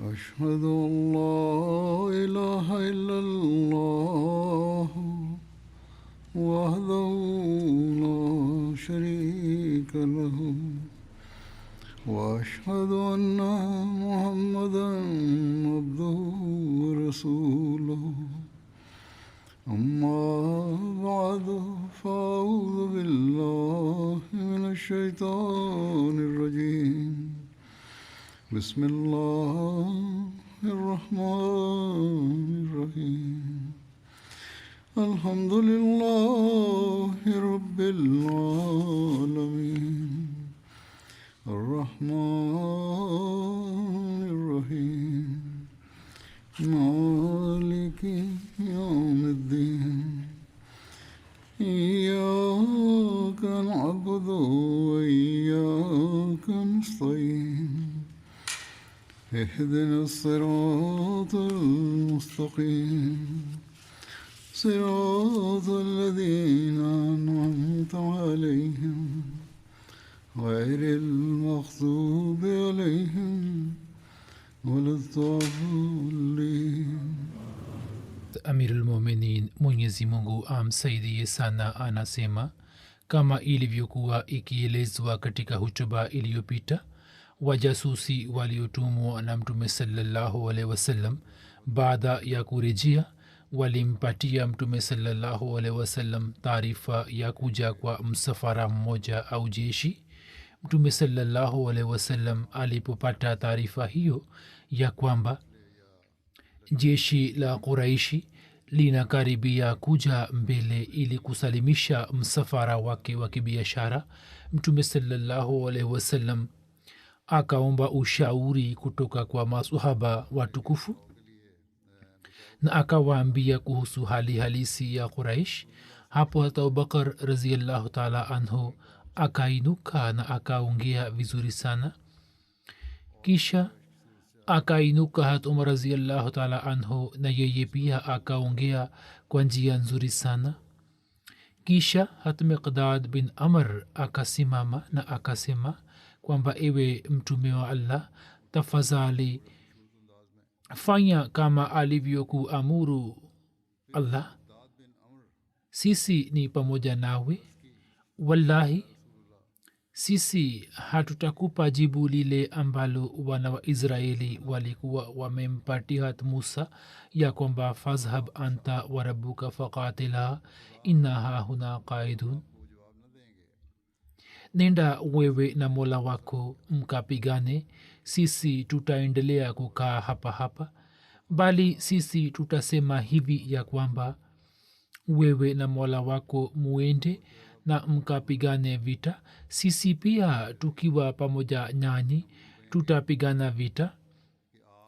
أشهد أن لا إله إلا الله وحده لا شريك له وأشهد أن محمدا عبده ورسوله أما بعد فأعوذ بالله من الشيطان الرجيم بسم الله الرحمن الرحيم الحمد لله رب العالمين الرحمن الرحيم مالك يوم الدين إياك نعبد وإياك نستعين اهدنا الصراط المستقيم صراط الذين أنعمت عليهم غير المغضوب عليهم ولا الضالين. Amirul Mominin Mwenyezi Mungu amsaidie sana anasema, kama ilivyokuwa ikielezwa katika hutuba iliyopita, wajasusi waliotumwa na Mtume sallallahu alaihi wasallam baada ya kurejea walimpatia Mtume sallallahu alaihi wasallam taarifa ya kuja kwa msafara mmoja au jeshi. Mtume sallallahu alaihi wasallam alipopata taarifa hiyo ya kwamba jeshi la Quraishi linakaribia kuja mbele ili kusalimisha msafara wake wa kibiashara, Mtume sallallahu alaihi wasallam akaomba ushauri kutoka kwa masahaba watukufu na akawaambia kuhusu hali halisi ya Quraish. Hapo hata Abubakar radhiyallahu taala anhu akainuka na akaongea vizuri sana. Kisha akainuka hata Umar radhiyallahu taala anhu na yeye pia akaongea kwa njia nzuri sana. Kisha hata Miqdad bin Amr akasimama na akasema kwamba ewe mtume wa Allah, tafadhali fanya kama alivyokuamuru Allah, sisi ni pamoja nawe. Wallahi sisi hatutakupa jibu lile ambalo wana wa Israeli walikuwa wamempatia hat Musa, ya kwamba fazhab anta wa rabbuka faqatila inna hahuna qaidun, nenda wewe na Mola wako mkapigane, sisi tutaendelea kukaa hapa hapa. Bali sisi tutasema hivi ya kwamba wewe na Mola wako muende na mkapigane vita, sisi pia tukiwa pamoja nanyi tutapigana vita.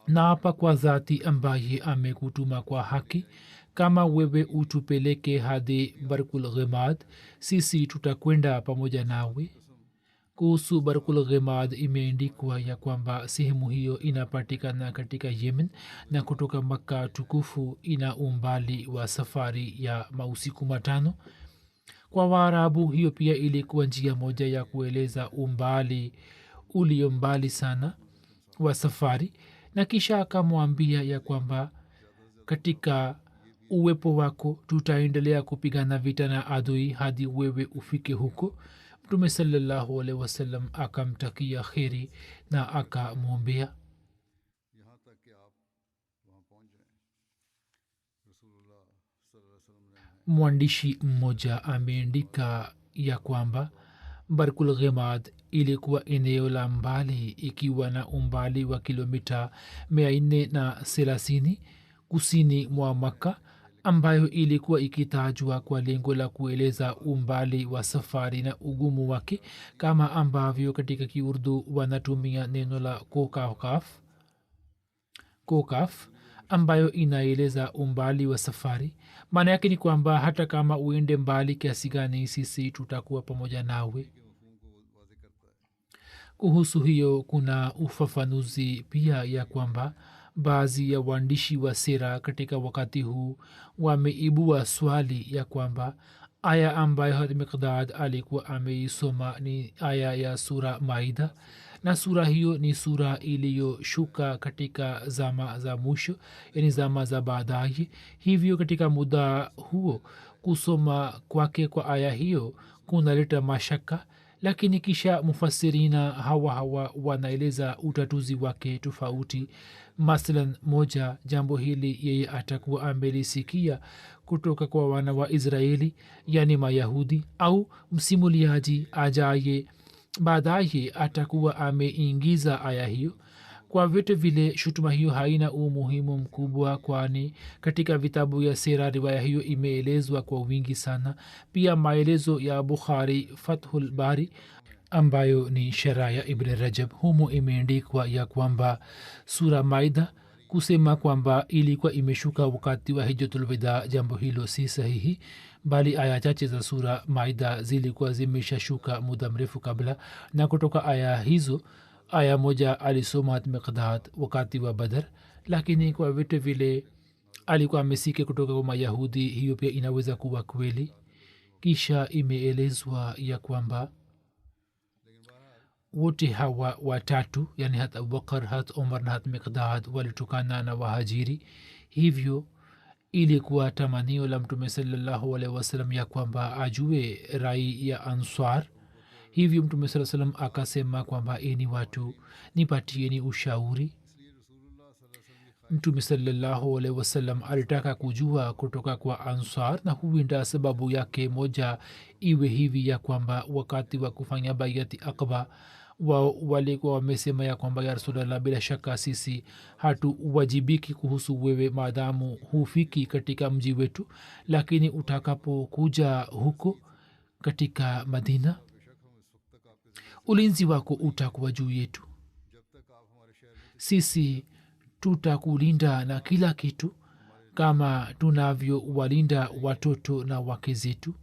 Na hapa kwa dhati ambaye amekutuma kwa haki, kama wewe utupeleke hadi Barkul Ghimad, sisi tutakwenda pamoja nawe. Kuhusu Barkul Ghimad imeandikwa ya kwamba sehemu hiyo inapatikana katika Yemen na kutoka Makka tukufu ina umbali wa safari ya mausiku 5. Kwa Waarabu hiyo pia ilikuwa njia moja ya kueleza umbali ulio mbali sana wa safari. Na kisha akamwambia ya kwamba katika uwepo wako tutaendelea kupigana vita na adui hadi wewe ufike huko. Mtume sallallahu alaihi wasallam akamtakia kheri na akamwombea. Mwandishi mmoja ameandika ya kwamba Barkul Ghimad ilikuwa eneo la mbali ikiwa na umbali wa kilomita 430 kusini mwa Makka, ambayo ilikuwa ikitajwa kwa lengo la kueleza umbali wa safari na ugumu wake, kama ambavyo katika Kiurdu wanatumia neno la kokaf ambayo inaeleza umbali wa safari. Maana yake ni kwamba hata kama uende mbali kiasi gani, sisi tutakuwa pamoja nawe. Kuhusu hiyo kuna ufafanuzi pia ya kwamba baadhi ya waandishi wa sera katika wakati huu wameibua swali ya kwamba aya ambayo Miqdad alikuwa ameisoma ni aya ya sura Maida, na sura hiyo ni sura iliyoshuka katika zama za mwisho, yani zama za baadaye. Hivyo katika muda huo kusoma kwake kwa aya hiyo kunaleta mashaka, lakini kisha mufasirina hawa wanaeleza utatuzi wake tofauti. Masalan moja, jambo hili yeye atakuwa amelisikia kutoka kwa wana wa Israeli, yani Mayahudi, au msimuliaji ajaye baadaye atakuwa ameingiza aya hiyo. Kwa vyote vile shutuma hiyo haina umuhimu mkubwa, kwani katika vitabu ya sera riwaya hiyo imeelezwa kwa wingi sana. Pia maelezo ya Bukhari Fathul Bari ambayo ni shara ya Ibn Rajab, humo imeandikwa ya kwamba sura Maida kusema kwamba ilikuwa imeshuka wakati wa Hijjatul Wida, jambo hilo si sahihi, bali aya chache za sura Maida zilikuwa zimeshashuka muda mrefu kabla, na kutoka aya hizo aya moja alisoma Miqdad wakati wa Badr, lakini kwa vitu vile alikuwa amesike kutoka kwa Mayahudi, hiyo pia inaweza kuwa kweli. Kisha imeelezwa ya kwamba wote hawa watatu, yani hat Abubakar, hat Umar na hat Miqdad, walitokana na Wahajiri. Hivyo ilikuwa tamanio la Mtume sallallahu alaihi wasallam ya kwamba ajue rai ya Ansar. Hivyo Mtume sallallahu alaihi wasallam akasema kwamba eni watu nipatieni ushauri. Mtume sallallahu alaihi wasallam alitaka kujua kutoka kwa Ansar, na huenda sababu yake moja iwe hivi ya kwamba wakati wa kufanya bayati Aqaba walikuwa wamesema ya kwamba ya Rasulullah, bila shaka sisi hatuwajibiki kuhusu wewe maadamu hufiki katika mji wetu, lakini utakapokuja huko katika Madina ulinzi wako utakuwa juu yetu, sisi tutakulinda na kila kitu kama tunavyowalinda watoto na wake zetu.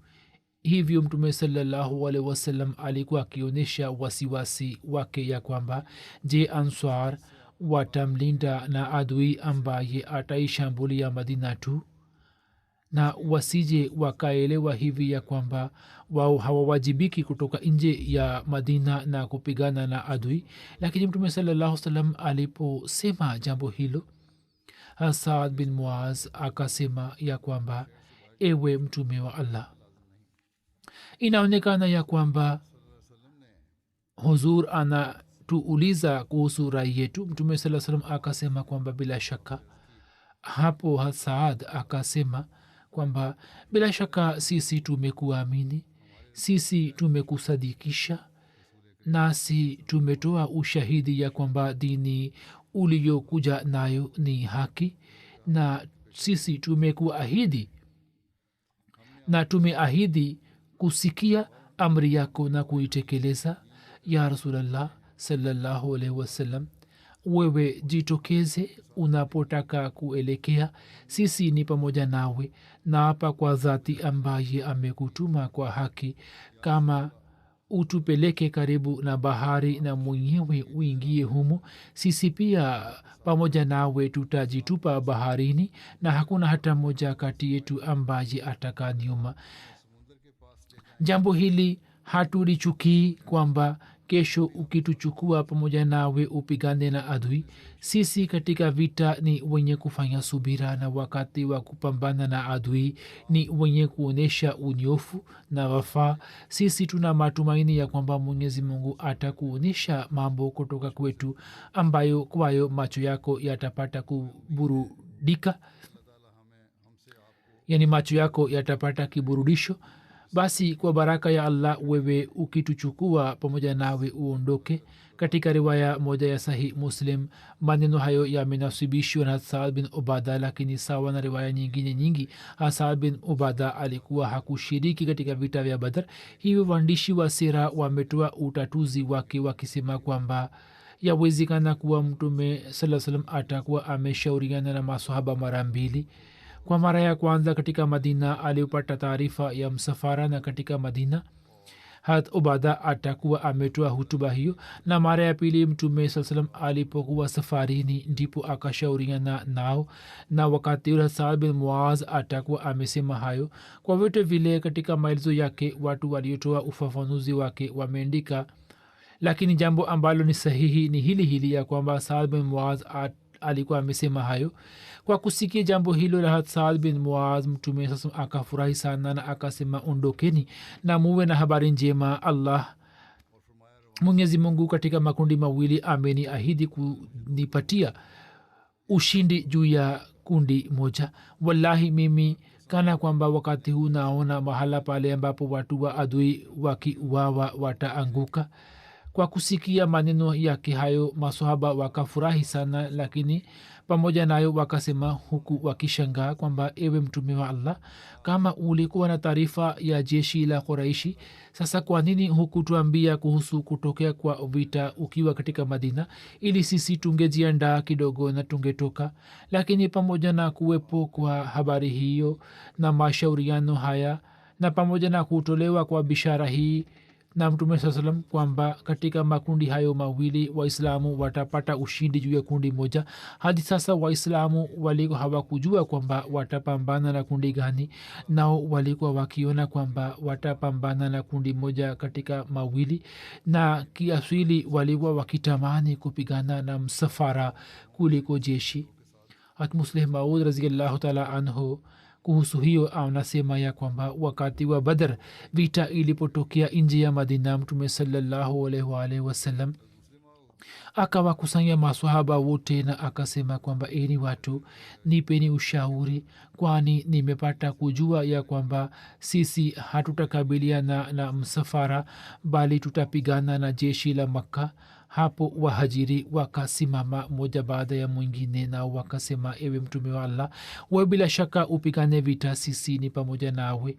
Hivyo Mtume sallallahu alaihi wasallam alikuwa akionyesha wasiwasi wake ya kwamba je, Ansar watamlinda na adui ambaye ataishambulia Madina tu, na wasije wakaelewa hivi ya kwamba wao hawawajibiki kutoka nje ya Madina na kupigana na adui. Lakini Mtume sallallahu alaihi wasallam aliposema jambo hilo, Saad bin Muaz akasema ya kwamba ewe Mtume wa Allah, inaonekana ya kwamba huzur anatuuliza kuhusu rai yetu. Mtume sallallahu alaihi wasallam akasema kwamba bila shaka. Hapo Saad akasema kwamba bila shaka sisi tumekuamini, sisi tumekusadikisha, nasi tumetoa ushahidi ya kwamba dini uliyokuja nayo ni haki, na sisi tumekuahidi na tumeahidi kusikia amri yako na kuitekeleza. Ya Rasulallah sallallahu alaihi wasallam, wewe jitokeze unapotaka kuelekea, sisi ni pamoja nawe, na hapa kwa dhati ambaye amekutuma kwa haki, kama utupeleke karibu na bahari na mwenyewe uingie humo, sisi pia pamoja nawe tutajitupa baharini, na hakuna hata moja kati yetu ambaye atakaa nyuma. Jambo hili hatulichukii kwamba kesho ukituchukua pamoja nawe upigane na adui. Sisi katika vita ni wenye kufanya subira, na wakati wa kupambana na adui ni wenye kuonyesha unyofu na wafaa. Sisi tuna matumaini ya kwamba Mwenyezi Mungu atakuonyesha mambo kutoka kwetu ambayo kwayo macho yako yatapata kuburudika, yani macho yako yatapata kiburudisho. Basi kwa baraka ya Allah, wewe ukituchukua pamoja nawe uondoke. Katika riwaya moja ya Sahih Muslim maneno hayo yamenasibishwa na Saad bin Ubada, lakini sawa na riwaya nyingine nyingi, Saad bin Ubada alikuwa hakushiriki katika vita vya Badr. Hivyo waandishi wa sira wametoa utatuzi wake wakisema kwamba yawezekana kuwa Mtume sallallahu alaihi wasallam atakuwa ameshauriana na maswahaba mara mbili. Kwa mara ya kwanza katika Madina alipata taarifa ya msafara, na katika Madina Hat Ubada atakuwa ametoa hutuba hiyo, na mara ya pili Mtume saa salam alipokuwa safarini ndipo akashauriana nao, na wakati ule Saad bin Muaz atakuwa amesema hayo. Kwa vyote vile katika maelezo yake watu waliotoa ufafanuzi wake wameandika lakini jambo ambalo ni sahihi ni hili hili ya kwamba Saad bin Muaz alikuwa amesema hayo. Kwa kusikia jambo hilo la Saad bin Muaz, mtume sasa akafurahi sana na akasema, ondokeni na muwe na habari njema. Allah Mwenyezi Mungu katika makundi mawili ameniahidi kunipatia ushindi juu ya kundi moja. Wallahi mimi kana kwamba wakati huu naona mahala pale ambapo watu wa adui wakiuawa wataanguka. Kwa kusikia maneno yake hayo masahaba wakafurahi sana, lakini pamoja nayo wakasema huku wakishangaa kwamba ewe mtume wa Allah, kama ulikuwa na taarifa ya jeshi la Quraishi, sasa kwa nini hukutuambia kuhusu kutokea kwa vita ukiwa katika Madina, ili sisi tungejiandaa kidogo na tungetoka? Lakini pamoja na kuwepo kwa habari hiyo na mashauriano haya na pamoja na kutolewa kwa bishara hii na mtume saa salam kwamba katika makundi hayo mawili waislamu watapata ushindi juu ya kundi moja, hadi sasa waislamu walikuwa hawakujua kwamba watapambana na kundi gani. Nao walikuwa wakiona kwamba watapambana na kundi moja katika mawili, na kiasili walikuwa wakitamani kupigana na msafara kuliko jeshi. Hatmusleh Maud raziallahu taala anhu kuhusu hiyo anasema ya kwamba wakati wa Badr vita ilipotokea nje ya Madina, mtume sallallahu alaihi wasallam akawakusanya maswahaba wote na akasema kwamba eni watu, nipeni ushauri, kwani nimepata kujua ya kwamba sisi hatutakabiliana na msafara bali tutapigana na jeshi la Makka. Hapo wahajiri wakasimama moja baada ya mwingine na wakasema, ewe mtume wa Allah, we bila shaka upigane vita, sisi ni pamoja nawe.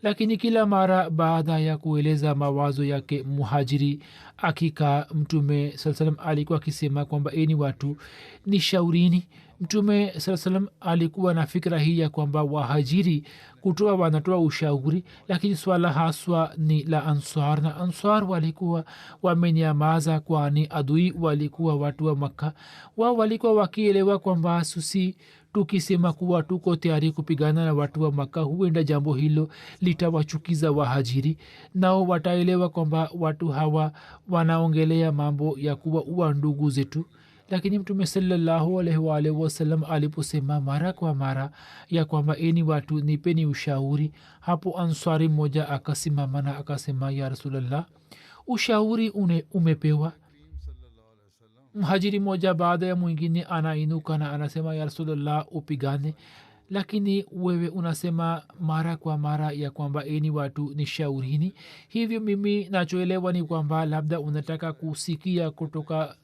Lakini kila mara baada ya kueleza mawazo yake muhajiri akika, mtume saa salam alikuwa akisema kwamba eni watu, ni shaurini. Mtume saa salam alikuwa na fikra hii ya kwamba wahajiri kutoa wanatoa ushauri, lakini swala haswa ni la Ansar, na Ansar walikuwa wamenyamaza, kwani adui walikuwa watu wa Makka. Wao walikuwa wakielewa kwamba susi tukisema kuwa tuko tayari kupigana na watu wa Makka, huenda jambo hilo litawachukiza wahajiri, nao wataelewa kwamba watu hawa wanaongelea mambo ya kuwa uwa ndugu zetu. Lakini mtume sallallahu alaihi wasallam aliposema mara kwa mara ya kwamba eni watu, nipeni ushauri, hapo Ansari mmoja akasimama na akasema, ya Rasulallah, ushauri umepewa. Mhajiri moja baada ya mwingine anainuka na anasema, ya Rasulallah, upigane, lakini wewe unasema mara kwa mara ya kwamba eni watu ni shaurini. Hivyo mimi nachoelewa ni kwamba labda unataka kusikia kutoka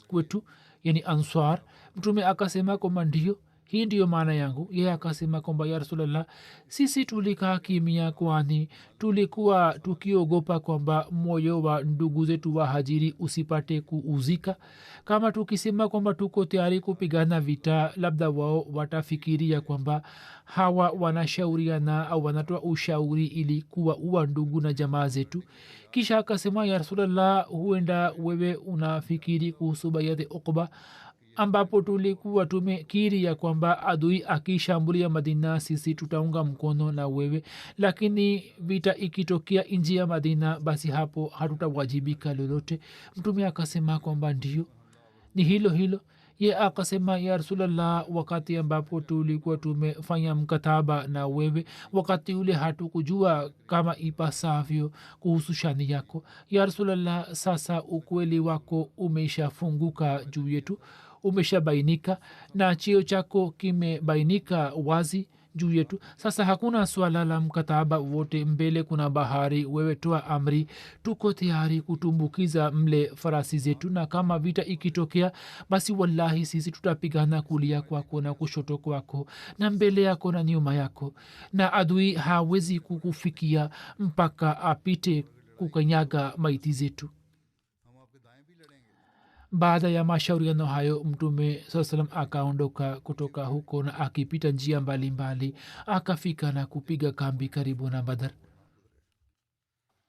kwetu, yani Ansar. Mtume akasema kwamba ndio, hii ndiyo maana yangu. Yeye akasema kwamba, ya Rasulallah, sisi tulikaa kimya, kwani tulikuwa tukiogopa kwamba moyo wa ndugu zetu wa hajiri usipate kuuzika. Kama tukisema kwamba tuko tayari kupigana vita, labda wao watafikiria kwamba hawa wanashauriana au wanatoa ushauri ili kuwa uwa ndugu na jamaa zetu. Kisha akasema, ya Rasulallah, huenda wewe unafikiri kuhusu bayati Uqba, ambapo tulikuwa tumekiri ya kwamba adui akishambulia Madina sisi tutaunga mkono na wewe, lakini vita ikitokea nje ya Madina basi hapo hatutawajibika lolote. Mtume akasema kwamba ndio, ni hilo hilo. Ye akasema, ya Rasulallah, wakati ambapo tulikuwa tumefanya mkataba na wewe, wakati ule hatukujua kama ipasavyo kuhusu shani yako. Ya Rasulallah, sasa ukweli wako umeshafunguka juu yetu, umeshabainika na cheo chako kimebainika wazi juu yetu. Sasa hakuna swala la mkataba wote, mbele kuna bahari, wewe toa amri, tuko tayari kutumbukiza mle farasi zetu, na kama vita ikitokea basi wallahi sisi tutapigana kulia kwako na kushoto kwako na mbele yako na nyuma yako, na adui hawezi kukufikia mpaka apite kukanyaga maiti zetu. Baada ya mashauriano hayo mtume saa salam akaondoka kutoka huko na akipita njia mbalimbali akafika na kupiga kambi karibu na Badar.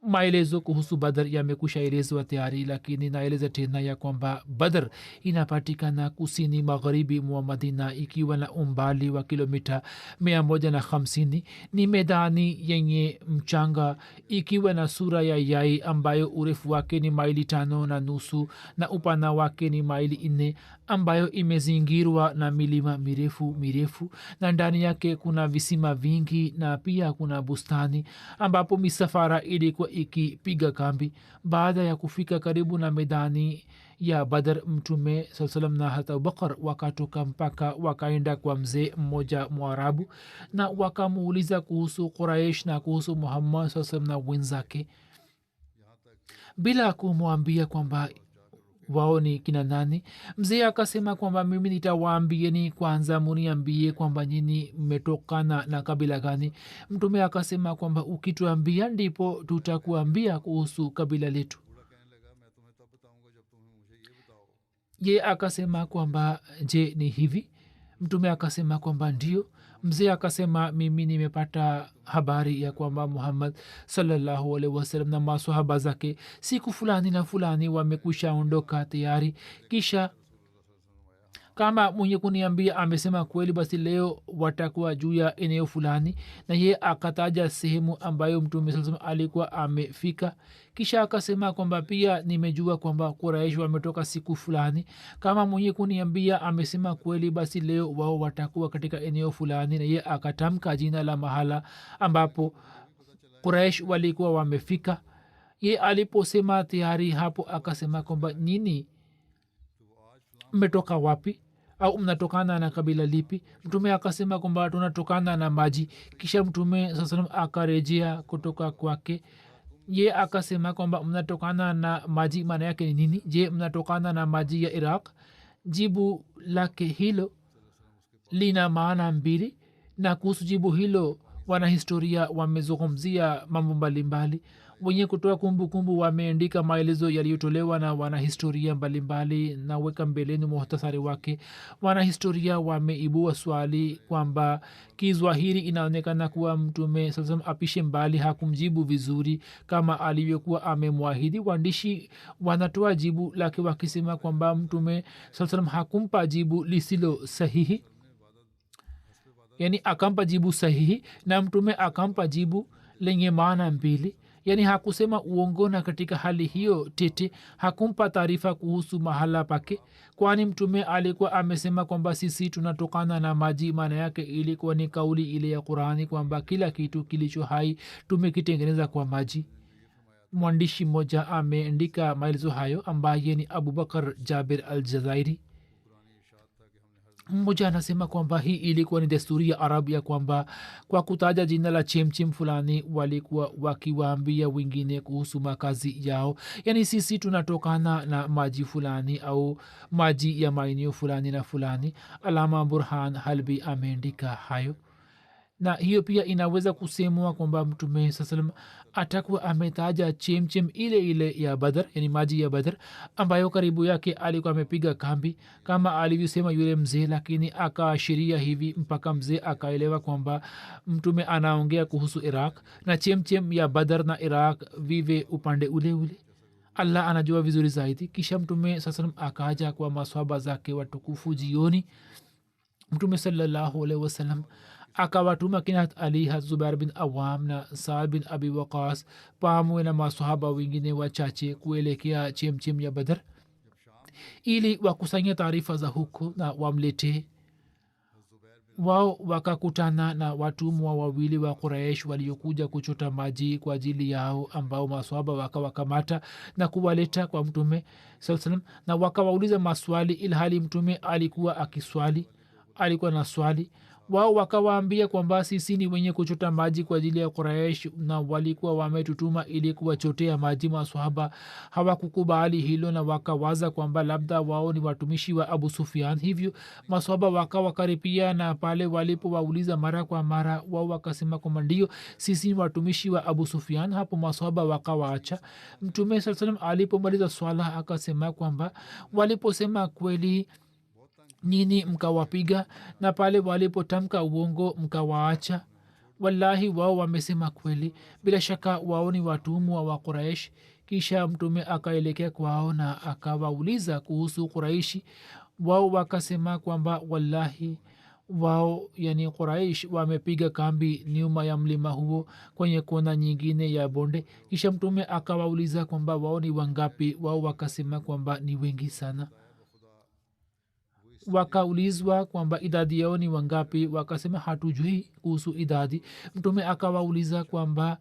maelezo kuhusu badr yamekusha elezwa tayari, lakini naeleza tena ya kwamba badr inapatikana kusini magharibi mwa madina ikiwa na umbali wa kilomita 150. ni medani yenye mchanga ikiwa na sura ya yai ambayo urefu wake ni maili 5.5 na upana wake ni maili 4, ambayo imezingirwa na milima mirefu mirefu, na ndani yake kuna visima vingi na pia kuna bustani ambapo misafara ilikuwa ikipiga kambi. baada ya kufika karibu na medani ya badar, mtume saa salam na hata abubakar wakatoka mpaka wakaenda kwa mzee mmoja mwarabu na wakamuuliza kuhusu quraish na kuhusu muhammad saa salam na wenzake, bila kumwambia kwamba wao ni kina nani. mzee akasema kwamba mimi nitawaambieni, kwanza muniambie kwamba nyini mmetokana na kabila gani. mtume akasema kwamba ukituambia ndipo tutakuambia kuhusu kabila letu. ye akasema kwamba je ni hivi? mtume akasema kwamba ndio. mzee akasema mimi nimepata habari ya kwamba muhammad sallallahu alaihi wasallam na masahaba zake siku fulani na fulani wamekwisha ondoka tayari, kisha kama mwenye kuniambia amesema kweli, basi leo watakuwa juu ya eneo fulani, na ye akataja sehemu ambayo mtume saa salam alikuwa amefika. kisha akasema kwamba pia nimejua kwamba quraish wametoka siku fulani. kama mwenye kuniambia amesema kweli, basi leo wao watakuwa katika eneo fulani, na ye akatamka jina la mahala ambapo quraish walikuwa wamefika. ye aliposema tayari hapo akasema kwamba nini mmetoka wapi au mnatokana na kabila lipi? mtume akasema kwamba tunatokana na maji. kisha mtume saa salam akarejea kutoka kwake. ye akasema kwamba mnatokana na maji maana yake ni nini? je mnatokana na maji ya iraq? jibu lake hilo lina maana mbili, na kuhusu jibu hilo wanahistoria wamezungumzia mambo mbalimbali. wenye kutoa kumbukumbu wameandika maelezo yaliyotolewa na wanahistoria mbalimbali, na weka mbeleni muhtasari wake. wanahistoria wameibua swali kwamba kizwahiri inaonekana kuwa mtume sasam apishe mbali hakumjibu vizuri kama alivyokuwa amemwahidi. waandishi wanatoa jibu lake wakisema kwamba mtume sasam hakumpa jibu lisilo sahihi, yani akampa jibu sahihi na mtume akampa jibu lenye maana mbili, yani hakusema uongo, na katika hali hiyo tete hakumpa taarifa kuhusu mahala pake, kwani mtume alikuwa amesema kwamba sisi tunatokana na maji. maana yake ilikuwa ni kauli ile ya qurani kwamba kila kitu kilicho hai tumekitengeneza kwa maji. mwandishi mmoja ameandika maelezo hayo ambaye ni abubakar jabir al jazairi. mmoja anasema kwamba hii ilikuwa ni desturi ya arabu ya kwamba kwa kutaja jina la chemchem fulani walikuwa wakiwaambia wengine kuhusu makazi yao, yaani sisi tunatokana na maji fulani au maji ya maeneo fulani na fulani. alama burhan halbi ameandika hayo, na hiyo pia inaweza kusemwa kwamba mtume saa salam atakuwa ametaja chemchem ile ile ya badar, yani maji ya badar ambayo karibu yake alikuwa amepiga kambi kama alivyosema yule mzee, lakini akaashiria hivi mpaka mzee akaelewa kwamba mtume anaongea kuhusu iraq na chemchem ya badar na iraq vive upande ule ule. allah anajua vizuri zaidi. kisha mtume saa salam akaja kwa maswaba zake watukufu jioni. mtume sallallahu alaihi wasallam akawatuma kina ali zubair bin awam na saad bin abi waqas pamoja na masahaba wengine wachache kuelekea chemchem ya badar ili wakusanya taarifa za huko na wamletee. wao wakakutana na watumwa wawili wa quraish waliokuja kuchota maji kwa ajili yao, ambao maswahaba wakawakamata na kuwaleta kwa mtume saa salam, na wakawauliza maswali ilhali mtume alikuwa akiswali, alikuwa na swali. wao wakawaambia kwamba sisi ni wenye kuchota maji kwa ajili ya quraish na walikuwa wametutuma ili kuwachotea maji. maswahaba hawakukubali hilo na wakawaza kwamba labda wao ni watumishi wa abu sufian. hivyo maswahaba wakawakaripia, na pale walipowauliza mara kwa mara wao wakasema kwamba ndio sisi ni watumishi wa abu sufian. hapo maswahaba wakawaacha. mtume saa salam alipomaliza swala akasema kwamba waliposema kweli nini mkawapiga, na pale walipotamka uongo mkawaacha. wallahi wao wamesema kweli, bila shaka wao ni watumwa wa quraish. kisha mtume akaelekea kwao na akawauliza kuhusu quraishi. wao wakasema kwamba wallahi wao yani quraish wamepiga kambi nyuma ya mlima huo kwenye kona nyingine ya bonde. kisha mtume akawauliza kwamba wao ni wangapi. wao wakasema kwamba ni wengi sana. wakaulizwa kwamba idadi yao ni wangapi, wakasema hatujui kuhusu idadi. mtume akawauliza kwamba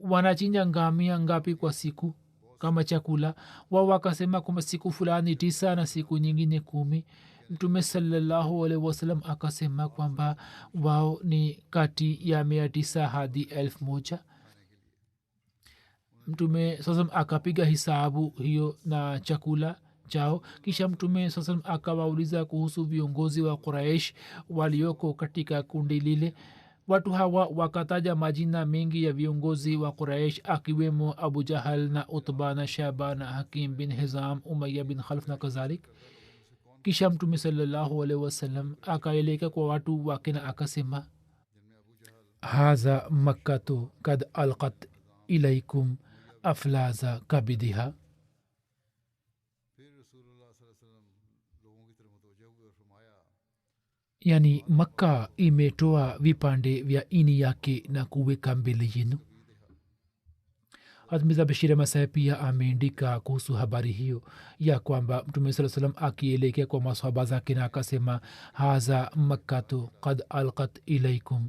wanachinja ngamia ngapi kwa siku kama chakula. wao wakasema kwamba siku fulani 9 na siku nyingine 10. mtume sallallahu alaihi wasallam akasema kwamba wao ni kati ya 900 hadi 1000. mtume sasa akapiga hisabu hiyo na chakula chao. kisha mtume sasa akawauliza kuhusu viongozi wa quraish walioko katika kundi lile. watu hawa wakataja majina mengi ya viongozi wa quraish akiwemo abu jahal na utba na shaba na hakim bin hizam, umaya bin khalf na kadhalik. kisha mtume sallallahu alaihi wasallam akaeleka kwa watu wake na akasema, haza makkatu kad alqat ilaikum aflaza kabidiha. yani makka imetoa vipande vya ini yake na kuweka mbele yenu. Hazmiza Bashir Masai pia ameandika kuhusu habari hiyo ya kwamba mtume saa salam akielekea kwa masahaba zake na akasema, haza makkatu kad alqat ilaikum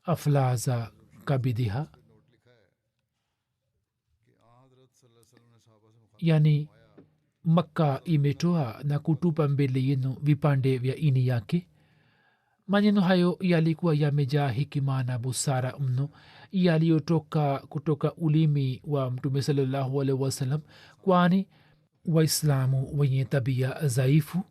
aflaza kabidiha. yani makka imetoa na kutupa mbele yenu vipande vya ini yake. maneno hayo yalikuwa yamejaa hikima na busara mno, yaliyotoka kutoka ulimi wa mtume sallallahu alaihi wasallam, kwani waislamu wenye tabia dhaifu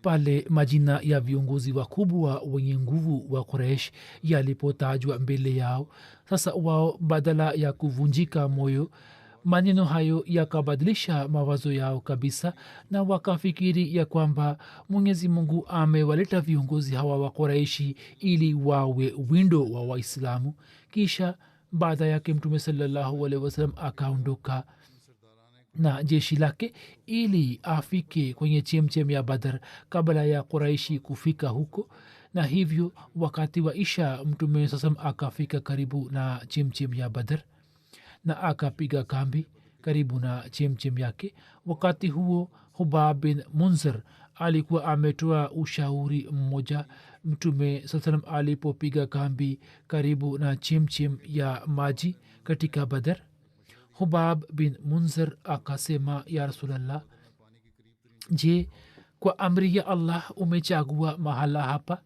pale majina ya viongozi wakubwa wenye nguvu wa quraish yalipotajwa mbele yao, sasa wao badala ya kuvunjika moyo, maneno hayo yakabadilisha mawazo yao kabisa, na wakafikiri ya kwamba mwenyezi mungu amewaleta viongozi hawa wa quraishi ili wawe windo wa waislamu. kisha baada yake mtume sallallahu alaihi wasallam akaondoka na jeshi lake ili afike kwenye chemchem ya badar kabla ya quraishi kufika huko. na hivyo wakati wa isha mtume sasam akafika karibu na chemchem ya badar na akapiga kambi karibu na chemchem yake. wakati huo hubab bin munzir alikuwa ametoa ushauri mmoja. mtume saa salam alipopiga kambi karibu na chemchem ya maji katika badar, hubab bin munzir akasema, ya rasulallah, je, kwa amri ya allah umechagua mahala hapa,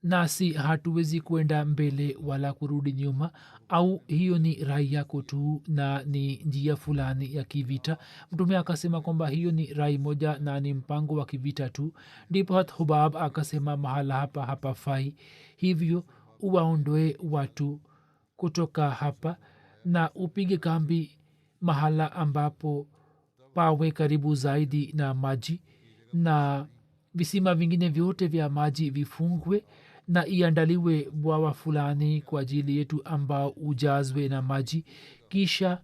nasi hatuwezi kwenda mbele wala kurudi nyuma, au hiyo ni rai yako tu na ni njia fulani ya kivita? mtume akasema kwamba hiyo ni rai moja na ni mpango wa kivita tu. ndipo hat hubab akasema, mahala hapa hapafai, hivyo uwaondoe watu kutoka hapa na upige kambi mahala ambapo pawe karibu zaidi na maji, na visima vingine vyote vya maji vifungwe, na iandaliwe bwawa fulani kwa ajili yetu ambao ujazwe na maji. kisha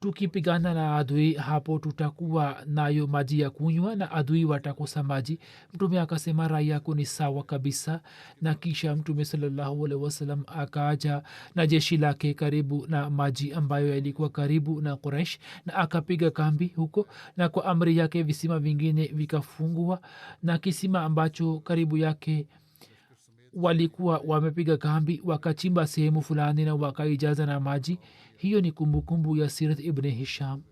tukipigana na adui hapo tutakuwa nayo maji ya kunywa na adui watakosa maji. mtume akasema, rai yako ni sawa kabisa. na kisha mtume sallallahu alaihi wasallam akaja na jeshi lake karibu na maji ambayo yalikuwa karibu na quraish na akapiga kambi huko, na kwa amri yake visima vingine vikafungwa, na kisima ambacho karibu yake walikuwa wamepiga kambi wakachimba sehemu fulani na wakaijaza na maji. hiyo ni kumbukumbu ya sirat ibn hisham.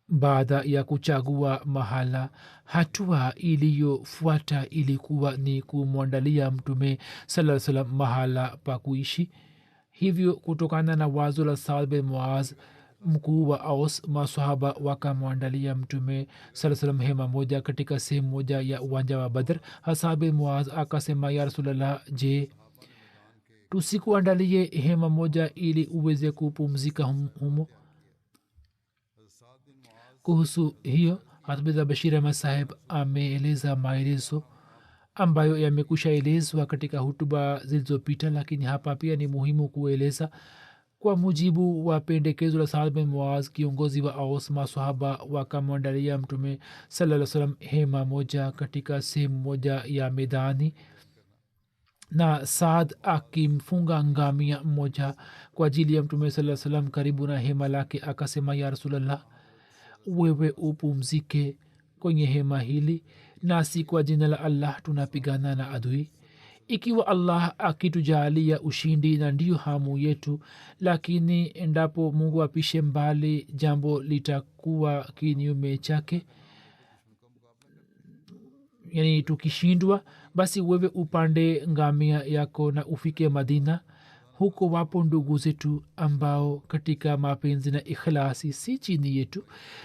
baada ya kuchagua mahala, hatua iliyofuata ilikuwa ni kumwandalia mtume sallallahu alaihi wasallam mahala pa kuishi. hivyo kutokana na wazo la Saad bin Muaz, mkuu wa aus, masahaba wakamwandalia mtume saa salam hema moja katika sehemu moja ya uwanja wa badr. Saad bin Muaz akasema, ya rasulallah, je, tusikuandalie hema moja ili uweze kupumzika humo? kuhusu hiyo hatmiza bashir ahmad saheb ameeleza maelezo ambayo yamekushaelezwa katika hutuba zilizopita, lakini hapa pia ni muhimu kueleza. Kwa mujibu wa pendekezo la Saad bin Muaz, kiongozi wa Aus, masahaba wakamwandalia mtume sallallahu alaihi wasallam hema moja katika sehemu moja ya medani, na Saad akimfunga ngamia mmoja kwa ajili ya mtume sallallahu alaihi wasallam karibu na hema lake. Akasema, ya Rasulallah, wewe upumzike kwenye hema hili, nasi kwa jina la Allah tunapigana na adui. Ikiwa Allah akitujalia ushindi, na ndiyo hamu yetu, lakini endapo Mungu apishe mbali, jambo litakuwa kinyume chake, yani tukishindwa, basi wewe upande ngamia yako na ufike Madina. Huko wapo ndugu zetu ambao katika mapenzi na ikhlasi si chini yetu,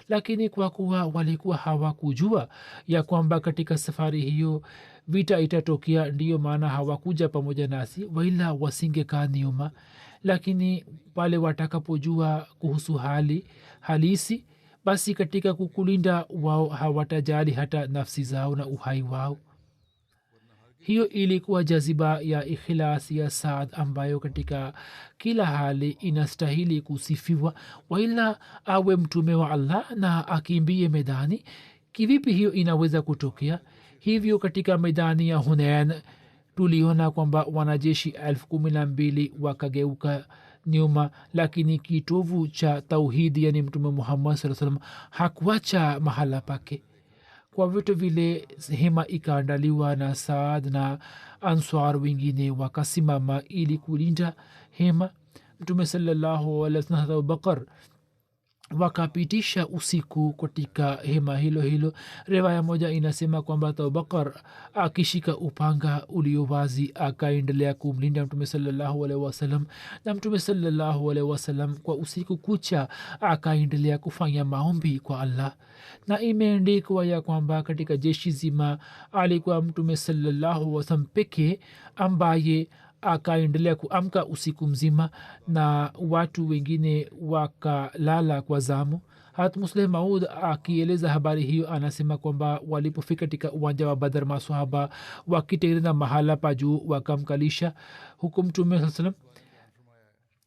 lakini kwa kuwa walikuwa hawakujua ya kwamba katika safari hiyo vita itatokea, ndiyo maana hawakuja pamoja nasi, waila wasingekaa nyuma. Lakini pale watakapojua kuhusu hali halisi, basi katika kukulinda wao hawatajali hata nafsi zao na uhai wao. Hiyo ilikuwa jaziba ya ikhilasi ya Saad ambayo katika kila hali inastahili kusifiwa. Waila awe mtume wa Allah na akimbie medani, kivipi hiyo inaweza kutokea? Hivyo katika medani ya Hunain tuliona kwamba wanajeshi 12,000 wakageuka nyuma, lakini kitovu cha tauhidi, yani mtume Muhammad sallallahu alaihi wasallam, hakuacha mahala pake. Kwa vitu vile hema ikaandaliwa na Saad na Answar wengine wakasimama ili kulinda hema. Mtume sallallahu alaihi wasallam na Abubakar wakapitisha usiku katika hema hilo hilo. Riwaya moja inasema kwamba Abubakar akishika upanga ulio wazi akaendelea kumlinda mtume sallallahu alaihi wasallam, na mtume sallallahu alaihi wasallam kwa usiku kucha akaendelea kufanya maombi kwa Allah. Na imeandikwa ya kwamba katika jeshi zima alikuwa mtume sallallahu alaihi wasallam pekee ambaye akaendelea kuamka usiku mzima, na watu wengine wakalala kwa zamu. Hat Musleh Maud akieleza habari hiyo anasema kwamba walipofika katika uwanja wa Badr, maswahaba wakitengeneza mahala pa juu wakamkalisha huku mtume saa salam,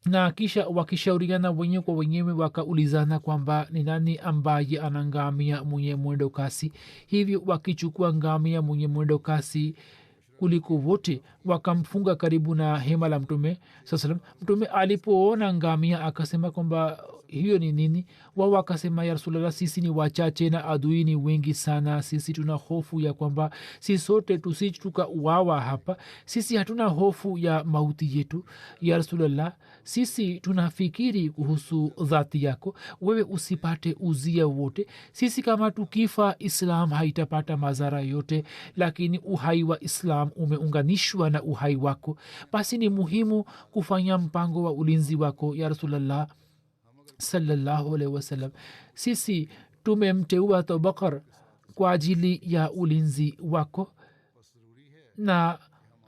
na kisha wakishauriana wenyewe kwa wenyewe wakaulizana kwamba ni nani ambaye ana ngamia mwenye mwendo kasi. Hivyo wakichukua ngamia mwenye mwendo kasi kuliko wote wakamfunga karibu na hema la mtume saa salam. Mtume alipoona ngamia akasema kwamba hiyo ni nini? Wao akasema, ya Rasulallah, sisi ni wachache na adui ni wengi sana, sisi tuna hofu ya kwamba sisi sote tusituka uwawa hapa. Sisi hatuna hofu ya mauti yetu, ya Rasulallah, sisi tunafikiri kuhusu dhati yako, wewe usipate uzia wote. Sisi kama tukifa Islam haitapata madhara yote, lakini uhai wa Islam umeunganishwa na uhai wako, basi ni muhimu kufanya mpango wa ulinzi wako, ya Rasulallah sallallahu alaihi wasallam. Sisi tumemteua Abubakar kwa ajili ya ulinzi wako, na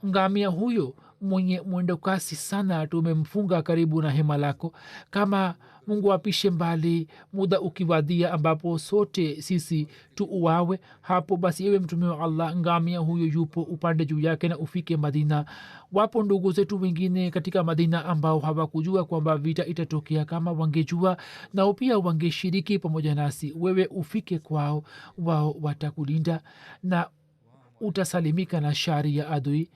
ngamia huyo mwenye mwendo kasi sana tumemfunga karibu na hema lako. Kama Mungu apishe mbali, muda ukiwadia ambapo sote sisi tuuawe, hapo basi ewe mtume wa Allah, ngamia huyo yupo upande juu yake na ufike Madina. Wapo ndugu zetu wengine katika Madina ambao hawakujua kwamba vita itatokea. Kama wangejua, nao pia wangeshiriki pamoja nasi. Wewe ufike kwao, wao watakulinda na utasalimika na shari ya adui.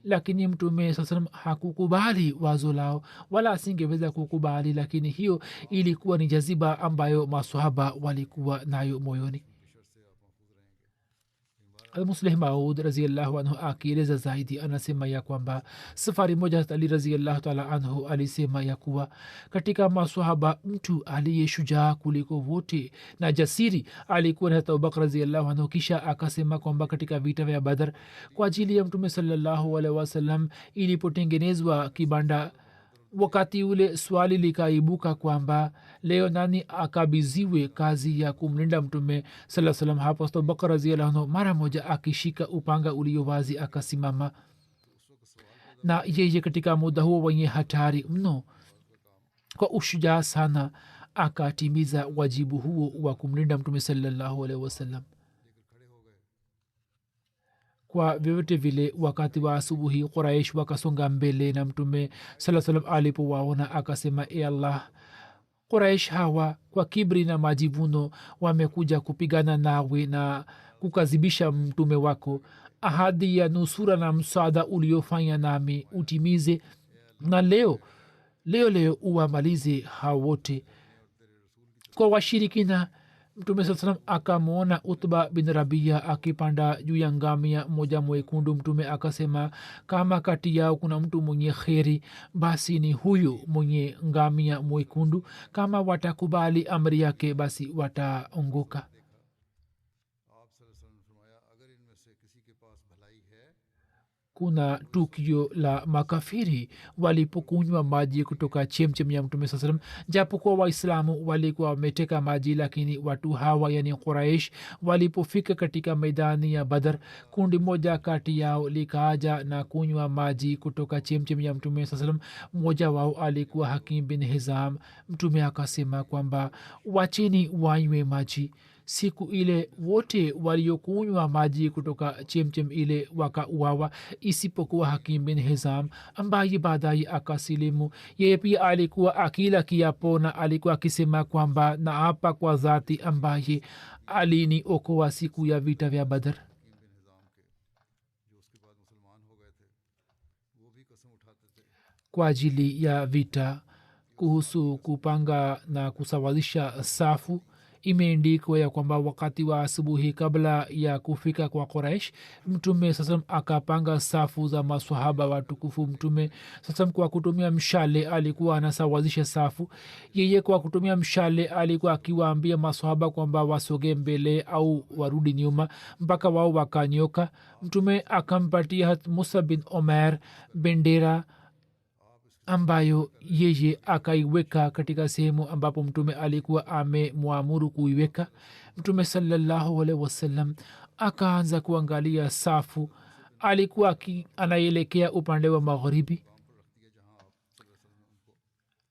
Lakini mtume saa salam hakukubali wazo lao, wala asingeweza kukubali, lakini hiyo ilikuwa ni jaziba ambayo maswahaba walikuwa nayo moyoni. Musleh Maud raziallahu anhu akieleza zaidi anasema ya kwamba safari moja Ali raziallahu taala anhu alisema ya kuwa katika maswahaba mtu aliye shujaa kuliko wote na jasiri alikuwa ni Abubakar raziallahu anhu. Kisha akasema kwamba katika vita vya Badr kwa ajili ya mtume sallallahu alaihi wasallam ilipotengenezwa kibanda, wakati ule swali likaibuka kwamba leo nani akabiziwe kazi ya kumlinda mtume sallallahu alaihi wasallam. Hapo Abubakar radhiyallahu anhu mara moja akishika upanga ulio wazi akasimama, na yeye katika muda huo wenye hatari mno kwa ushujaa sana akatimiza wajibu huo wa kumlinda mtume sallallahu alaihi wasallam. kwa vyovyote vile wakati wa asubuhi quraish wakasonga mbele na mtume saa salam alipowaona akasema e allah, quraish hawa kwa kibri na majivuno wamekuja kupigana nawe na kukazibisha mtume wako. ahadi ya nusura na msaada uliofanya nami utimize, na leo uwamalize hao wote. Kwa washirikina mtume saa salam akamwona utba bin rabia akipanda juu ya ngamia moja mwekundu. mtume akasema kama kati yao kuna mtu mwenye kheri basi ni huyu mwenye ngamia mwekundu, kama watakubali amri yake basi wataongoka. Kuna tukio la makafiri walipokunywa maji kutoka chemchem ya mtume saa salam. japokuwa waislamu walikuwa wameteka maji, lakini watu hawa yani quraish walipofika katika maidani ya badar, kundi moja kati yao likaaja na kunywa maji kutoka chemchem ya mtume saa salam. mmoja wao alikuwa hakim bin hizam. mtume akasema kwamba wacheni wanywe maji. siku ile wote waliokunywa maji kutoka chemchem ile wakauawa isipokuwa hakim bin hizam ambaye baadaye akasilimu. yeye pia alikuwa akila kiapo na alikuwa akisema kwamba naapa kwa dhati ambaye aliniokoa siku ya vita vya badar. kwa ajili ya vita, kuhusu kupanga na kusawazisha safu, imeendikwa ya kwamba wakati wa asubuhi kabla ya kufika kwa quraish, mtume sasam akapanga safu za maswahaba watukufu. mtume sasam kwa kutumia mshale alikuwa anasawazisha safu. yeye kwa kutumia mshale alikuwa akiwaambia maswahaba kwamba wasoge mbele au warudi nyuma mpaka wao wakanyoka. mtume akampatia musa bin omer bendera ambayo yeye akaiweka katika sehemu ambapo mtume alikuwa amemwamuru kuiweka. mtume sallallahu alaihi wasallam akaanza kuangalia safu. alikuwa anaelekea upande wa magharibi.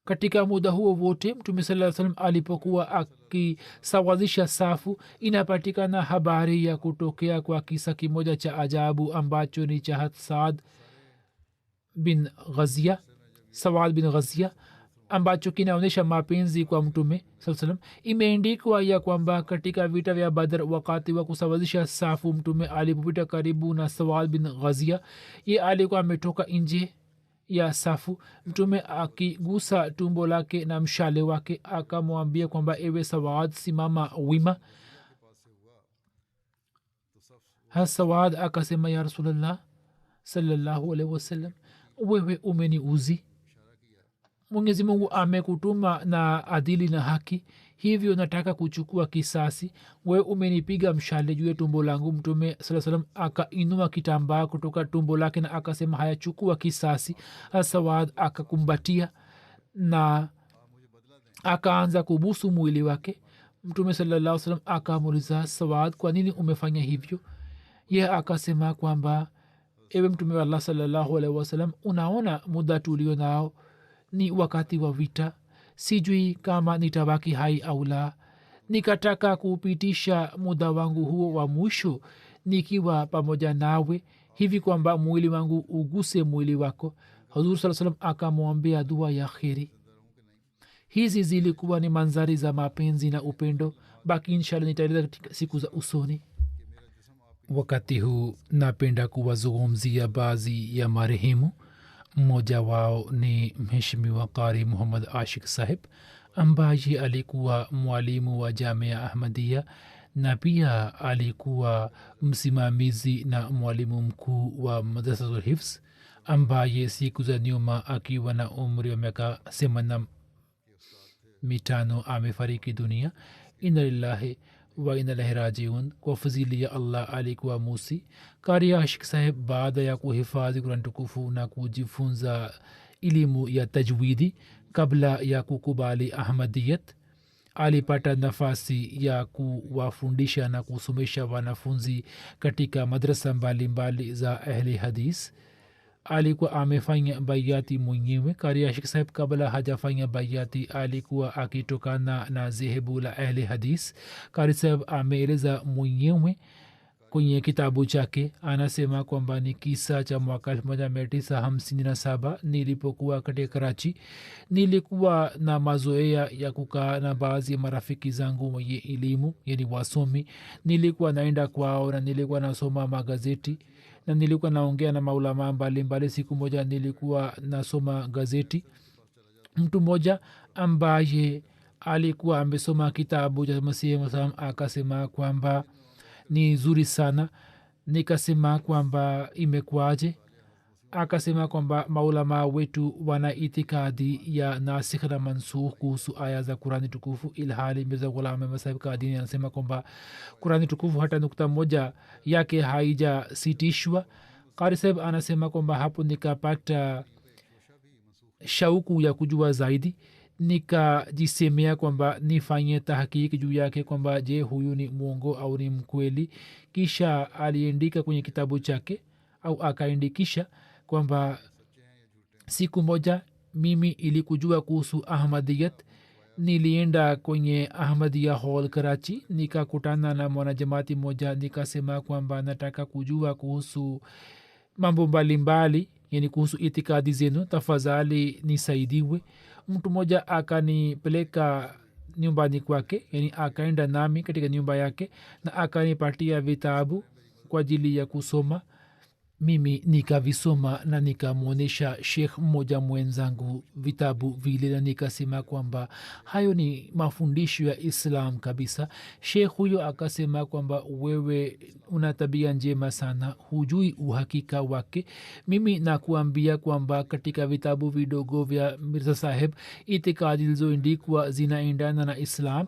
katika muda huo wote mtume sallallahu alaihi wasallam alipokuwa akisawazisha safu, inapatikana habari ya kutokea kwa kisa kimoja cha ajabu ambacho ni cha saad bin ghazia ambacho kinaonyesha mapenzi kwa mtume saa salam. imeendikwa ya kwamba katika vita vya badr, wakati wa kusawazisha safu, mtume alipopita karibu na sawad bin ghazia, ye alikuwa ametoka nje ya safu. mtume akigusa tumbo lake na mshale wake akamwambia kwamba ewe sawad, simama wima. sawad akasema ya rasulllah sallallahu alaihi wasallam, wewe umeniuzi, mwenyezi mungu amekutuma na adili na haki, hivyo nataka kuchukua kisasi. we umenipiga mshale juu ya tumbo langu. mtume saa salam akainua kitambaa kutoka tumbo lake na akasema haya, chukua kisasi. sawad akakumbatia na akaanza kubusu mwili wake. mtume sallallahu salam akamuliza sawad, kwa nini umefanya hivyo? ye akasema kwamba ewe mtume wa allah sallallahu alaihi wasallam, unaona muda tulio nao ni wakati wa vita, sijui kama nitabaki hai au la. nikataka kupitisha muda wangu huo wa mwisho nikiwa pamoja nawe, hivi kwamba mwili wangu uguse mwili wako. huzur saa salam akamwambia dua ya kheri. hizi zilikuwa ni manzari za mapenzi na upendo. baki inshallah nitaeleza katika siku za usoni. wakati huu napenda kuwazungumzia baadhi ya marehemu. mmoja wao ni mheshimiwa qari muhammad ashik sahib ambaye alikuwa mwalimu wa jamia ahmadia na pia alikuwa msimamizi na mwalimu mkuu wa madrasatul hifz, ambaye siku za nyuma akiwa na umri wa miaka 85 amefariki dunia. inna lillahi wa inna ilaihi rajiun. kwa fadhili ya allah alikuwa musi. qari ashik saheb baada ya kuhifadhi Qur'an tukufu na kujifunza elimu ya tajwidi kabla ya kukubali ahmadiyat, alipata nafasi ya kuwafundisha na kusomesha wanafunzi katika madrasa mbalimbali za ahli hadis. alikuwa amefanya bayati mwenyewe. qari ashik saheb kabla hajafanya bayati alikuwa akitokana na zehebu la ahli hadis. qari saheb ameeleza mwenyewe kwenye kitabu chake anasema kwamba ni kisa cha mwaka 1957 nilipokuwa katika karachi. nilikuwa na mazoea ya kukaa na baadhi ya marafiki zangu wenye elimu yani wasomi. nilikuwa naenda kwao na nilikuwa nasoma magazeti na nilikuwa naongea na maulama mbalimbali. siku moja nilikuwa nasoma gazeti. mtu mmoja ambaye alikuwa amesoma kitabu cha masihi mwasalam akasema kwamba ni zuri sana. nikasema kwamba imekwaje? akasema kwamba maulama wetu wana itikadi ya nasikh na mansukh kuhusu aya za kurani tukufu, ilhali mirza ghulam ahmad sahib kadini anasema kwamba kurani tukufu hata nukta moja yake haijasitishwa. qari sahib anasema kwamba hapo nikapata shauku ya kujua zaidi. nikajisemea kwamba nifanye tahakiki juu yake kwamba je huyu ni mwongo au ni mkweli. kisha aliandika kwenye kitabu chake au akaandikisha kwamba siku moja mimi ili kujua kuhusu ahmadiyat nilienda kwenye ahmadia hall karachi. nikakutana na mwanajamati moja nikasema kwamba nataka kujua kuhusu mambo mbalimbali yani kuhusu itikadi zenu, tafadhali nisaidiwe. mtu mmoja akanipeleka nyumbani kwake yani akaenda nami katika nyumba yake na akanipatia vitabu kwa ajili ya kusoma. mimi nikavisoma na nikamwonyesha shekh mmoja mwenzangu vitabu vile na nikasema kwamba hayo ni mafundisho ya islam kabisa. shekh huyo akasema kwamba wewe una tabia njema sana, hujui uhakika wake. mimi nakuambia kwamba katika vitabu vidogo vya mirza saheb itikadi zilizoandikwa zinaendana na islam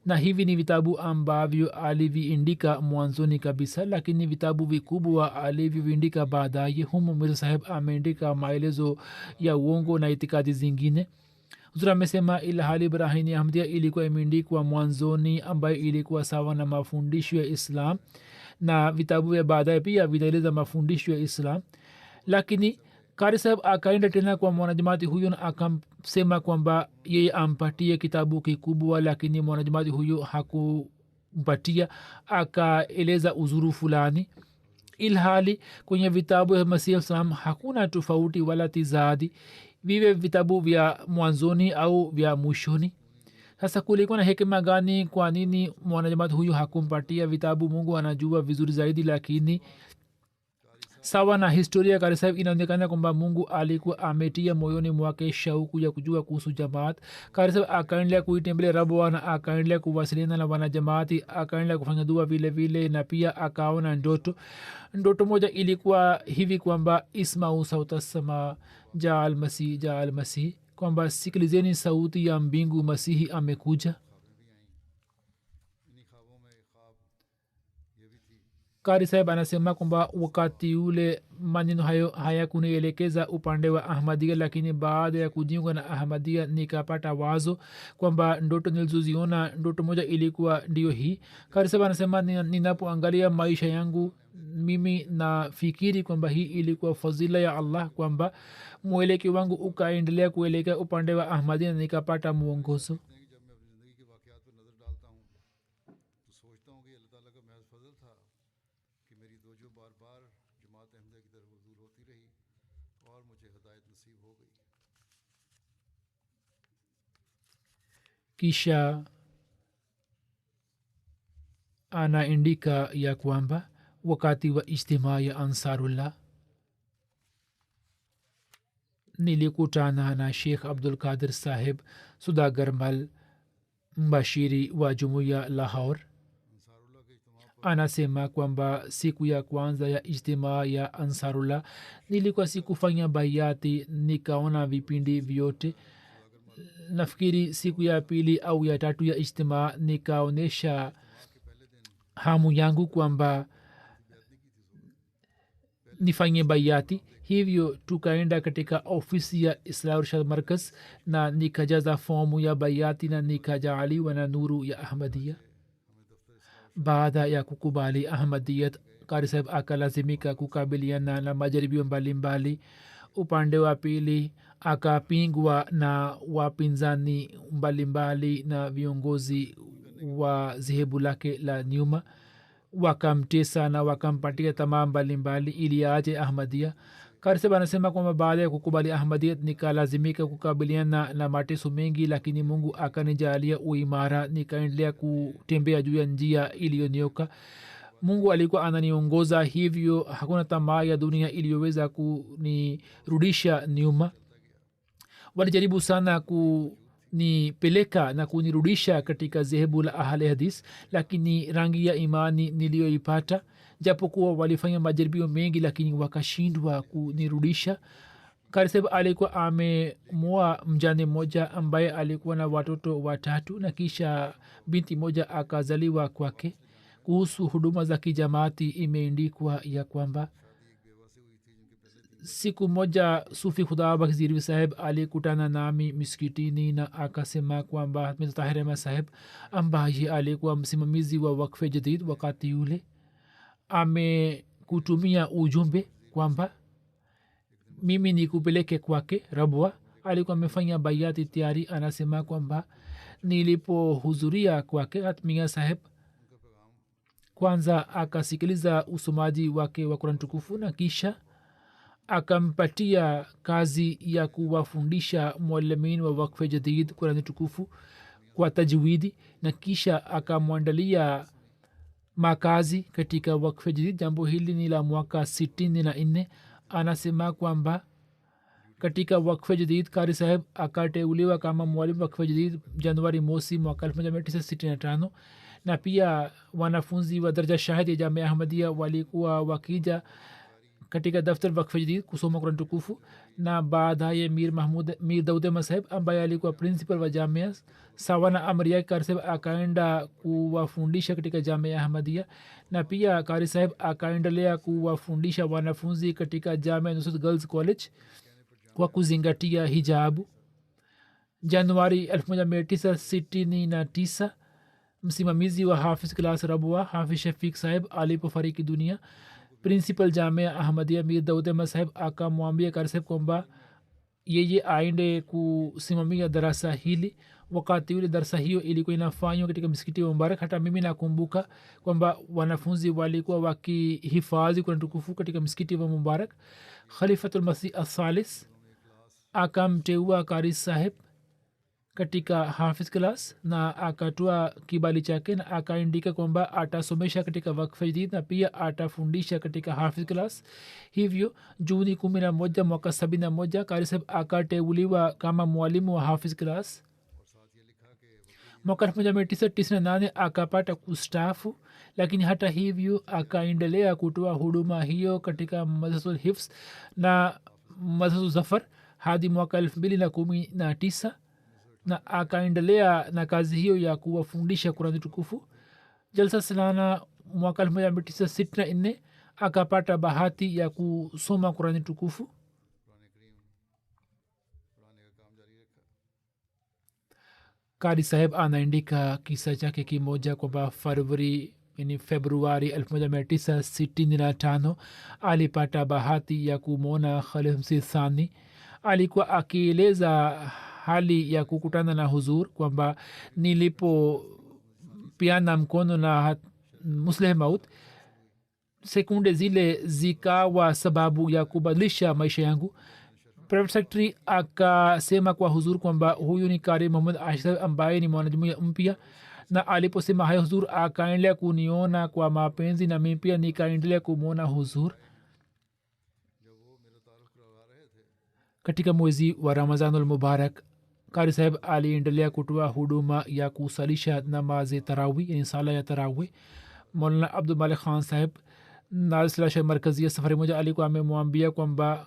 na hivi ni vitabu ambavyo aliviindika mwanzoni kabisa, lakini vitabu vikubwa alivyoindika baadaye. humo mirza saheb ameandika maelezo ya uongo na itikadi zingine. huzur amesema ilhali brahini ahmdia ilikuwa imeandikwa mwanzoni ambayo ilikuwa sawa na mafundisho ya islam na vitabu vya baadaye pia vinaeleza mafundisho ya islam. lakini qari saheb akaenda tena kwa mwanajamati huyo na akasema kwamba yeye ampatie kitabu kikubwa, lakini mwanajamati huyo hakumpatia, akaeleza uzuru fulani, ilhali kwenye vitabu ya masihi salam hakuna tofauti wala tizadi, vive vitabu vya mwanzoni au vya mwishoni. sasa kulikuwa na hekima gani? kwa nini mwanajamati huyo hakumpatia vitabu? mungu anajua vizuri zaidi, lakini sawa na historia ya qari sahib inaonekana kwamba mungu alikuwa ametia moyoni mwake shauku ya kujua kuhusu jamaat. qari sahib akaendelea kuitembelea rabwa na akaendelea kuwasiliana na wanajamaati, akaendelea kufanya dua vile vile na pia akaona ndoto moja ilikuwa hivi kwamba ismau sauta sama jaa almasih kwamba sikilizeni sauti ya mbingu, masihi amekuja. qari sahib anasema kwamba wakati ule maneno hayo hayakunielekeza upande wa ahmadia, lakini baada ya kujiunga na ahmadia nikapata wazo kwamba ndoto nilizoziona ndoto moja ilikuwa ndio hii. qari sahib anasema ninapoangalia maisha yangu mimi nafikiri kwamba hii ilikuwa fadhila ya allah kwamba mwelekeo wangu ukaendelea kuelekea upande wa ahmadia na nikapata mwongozo. kisha anaandika ya kwamba wakati wa ijtimaa ya ansarullah nilikutana na sheikh abdul qadir saheb sudagarmal mbashiri wa jumuiya lahore. anasema kwamba siku ya kwanza ya ijtimaa ya ansarullah nilikuwa sikufanya bayati, nikaona vipindi vyote. nafikiri siku ya pili au ya tatu ya ijtimaa nikaonyesha hamu yangu kwamba nifanye bayati. hivyo tukaenda katika ofisi ya islah rshad markaz na nikajaza fomu ya bayati na nikajaaliwa na nuru ya ahmadia. baada ya kukubali ahmadiyat qari sahib akalazimika kukabiliana na majaribio mbalimbali. upande wa pili akapingwa na wapinzani mbalimbali na viongozi wa zehebu lake la nyuma. wakamtesa na wakampatia tamaa mbalimbali ili aje ahmadia. Karseb anasema kwamba baada ya kukubali ahmadiyat nikalazimika kukabiliana na mateso mengi, lakini mungu akanijalia uimara, nikaendelea kutembea juu ya njia iliyonyoka. mungu alikuwa ananiongoza, hivyo hakuna tamaa ya dunia iliyoweza kunirudisha nyuma. walijaribu sana kunipeleka na kunirudisha katika zehebu la ahli hadis, lakini rangi ya imani niliyoipata, japokuwa walifanya majaribio mengi, lakini wakashindwa kunirudisha. kariseb alikuwa amemoa mjane mmoja ambaye alikuwa na watoto watatu na kisha binti moja akazaliwa kwake. kuhusu huduma za kijamaati imeendikwa ya kwamba siku moja sufi khudabak zirvi saheb alikutana nami miskitini na akasema kwamba mirza tahir ahmad saheb ambaye alikuwa msimamizi wa wakfe jadid wakati yule amekutumia ujumbe kwamba mimi nikupeleke kwake rabwa. alikuwa amefanya bayati tayari. anasema kwamba nilipohudhuria kwake hatmia saheb kwanza akasikiliza usomaji wake wa Qur'an tukufu na kisha akampatia kazi ya kuwafundisha mwalimin wa wakfe jadid Qur'an tukufu kwa tajwidi, na kisha akamwandalia makazi katika wakfe jadid. jambo hili ni la mwaka 64. anasema kwamba katika wakfe jadid kari saheb akateuliwa kama mwalimu wakfe jadid januari mosi mwaka 1965, na pia wanafunzi wa daraja shahid ya jamia ahmadia walikuwa wakija katika daftar wakfe jadid kusoma Qur'an tukufu. na baadaye mir daud ahmad saheb ambaye alikuwa principal wa jamia sawa na amri yake kari saheb akaenda kuwafundisha katika jamia ahmadia, na pia kari saheb akaendelea kuwafundisha wanafunzi katika jamia nusrat girls college kwa kuzingatia hijabu. januari 1969 msimamizi wa hafiz class rabwa hafiz shafiq saheb alipofariki dunia, principal jamia ahmadia mir daud ahmad saheb akamwambia kari saheb kwamba yeye aende kusimamia darasa hili. wakati ule darasa hiyo ilikuwa inafanywa katika msikiti wa Mubarak. hata mimi nakumbuka kwamba wanafunzi walikuwa wakihifadhi Qur'an tukufu katika msikiti wa Mubarak. khalifatul masih as-salis akamteua kari saheb katika hafiz class na akatoa kibali chake na akaandika kwamba atasomesha katika wakfe jadid na pia atafundisha katika hafiz class. hivyo juni 11 mwaka 71 kari saheb akateuliwa kama mwalimu wa hafiz class. mwaka 1998 akapata kustafu, lakini hata hivyo akaendelea kutoa huduma hiyo katika madrasatul hifz na madrasatul zafar hadi mwaka 2019, na akaendelea na kazi hiyo ya kuwafundisha Qur'an tukufu. jalsa salana mwaka 1964 akapata bahati ya kusoma Qur'an tukufu. kari saheb anaandika kisa chake kimoja kwamba februari 1965 alipata bahati ya kumwona Khalid Msih Thani. alikuwa akieleza hali ya kukutana na huzur kwamba nilipopiana mkono na Musleh Maud, sekunde zile zikawa sababu ya kubadilisha maisha yangu. private secretary akasema kwa huzur kwamba huyu ni kari Muhammad Ashir ambaye ni mwanajumuiya mpya, na aliposema hayo huzur akaendelea kuniona kwa mapenzi na mimi pia nikaendelea kumwona huzur. katika mwezi wa Ramazanul Mubarak kari saheb aliendelea kutoa huduma ya kusalisha namazi tarawih, yani sala ya tarawih. Maulana Abdul Malik Khan saheb nazila markazia safari moja alikuwa amemwambia kwamba